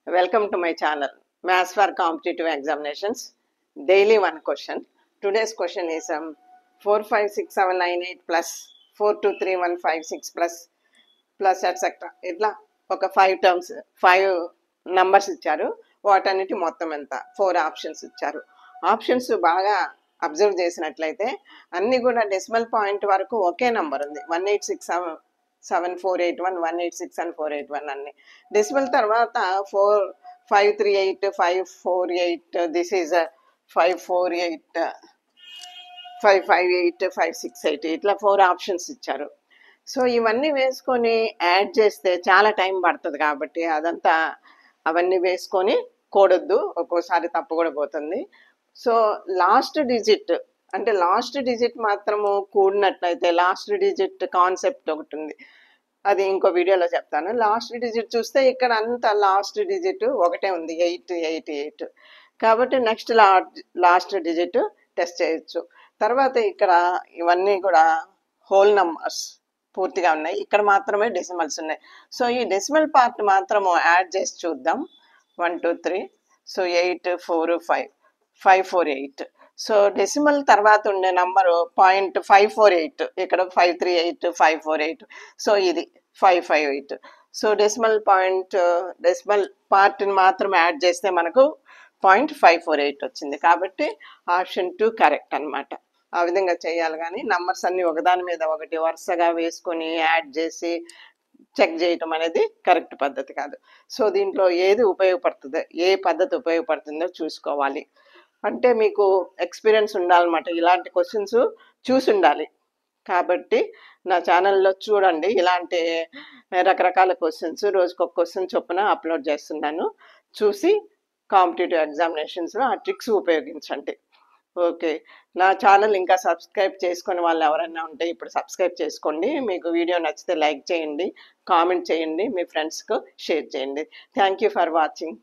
Welcome to my channel, Maths for Competitive Examinations, daily one question. Today's question is 4, 5, 6, 7, 9, 8 plus 4, 2, 3, 1, 5, 6 plus etc. ఇట్లా ఒక 5 terms 5 numbers ఇచ్చారు. వాటన్నిటి మొత్తం ఎంత 4 options ఇచ్చారు. ఆప్షన్స్ బాగా అబ్జర్వ్ చేసినట్లయితే అన్నీ కూడా డెసిమల్ పాయింట్ వరకు ఒకే నంబర్ ఉంది. 1867481 186 and 481 అన్ని డెసిమల్ తర్వాత 4538 548 దిస్ ఈజ్ 548 558 568 ఇట్లా 4 ఆప్షన్స్ ఇచ్చారు. సో ఇవన్నీ వేసుకొని యాడ్ చేస్తే చాలా టైం పడుతుంది కాబట్టి అదంతా అవన్నీ వేసుకొని కూడొద్దు, ఒక్కోసారి తప్పు కూడా పోతుంది. సో లాస్ట్ డిజిట్ అంటే లాస్ట్ డిజిట్ మాత్రము కూడినట్లయితే లాస్ట్ డిజిట్ కాన్సెప్ట్ ఒకటి ఉంది, అది ఇంకో వీడియోలో చెప్తాను. లాస్ట్ డిజిట్ చూస్తే ఇక్కడ అంత లాస్ట్ డిజిట్ ఒకటే ఉంది 888 కాబట్టి నెక్స్ట్ లాస్ట్ డిజిట్ టెస్ట్ చేయొచ్చు. తర్వాత ఇక్కడ ఇవన్నీ కూడా హోల్ నంబర్స్ పూర్తిగా ఉన్నాయి, ఇక్కడ మాత్రమే డెసిమల్స్ ఉన్నాయి. సో ఈ డెసిమల్ పార్ట్ మాత్రము యాడ్ చేసి చూద్దాం. 1 2 3 సో 8 4 5 548 సో డెసిమల్ తర్వాత ఉండే నంబరు 0.548 ఇక్కడ 538 548 సో ఇది 558 సో డెసిమల్ పార్ట్ని మాత్రం యాడ్ చేస్తే మనకు 0.548 వచ్చింది కాబట్టి ఆప్షన్ 2 కరెక్ట్ అనమాట. ఆ విధంగా చేయాలి, కానీ నంబర్స్ అన్ని ఒకదాని మీద ఒకటి వరుసగా వేసుకొని యాడ్ చేసి చెక్ చేయటం అనేది కరెక్ట్ పద్ధతి కాదు. సో దీంట్లో ఏది ఉపయోగపడుతుందో, ఏ పద్ధతి ఉపయోగపడుతుందో చూసుకోవాలి. అంటే మీకు ఎక్స్పీరియన్స్ ఉండాలన్నమాట, ఇలాంటి క్వశ్చన్స్ చూసి ఉండాలి. కాబట్టి నా ఛానల్లో చూడండి, ఇలాంటి రకరకాల క్వశ్చన్స్ రోజుకొక క్వశ్చన్ చొప్పున అప్లోడ్ చేస్తున్నాను. చూసి కాంపిటేటివ్ ఎగ్జామినేషన్స్లో ఆ ట్రిక్స్ ఉపయోగించండి. ఓకే, నా ఛానల్ ఇంకా సబ్స్క్రైబ్ చేసుకుని వాళ్ళు ఎవరైనా ఉంటే ఇప్పుడు సబ్స్క్రైబ్ చేసుకోండి. మీకు వీడియో నచ్చితే లైక్ చేయండి, కామెంట్ చేయండి, మీ ఫ్రెండ్స్కు షేర్ చేయండి. Thank you for watching.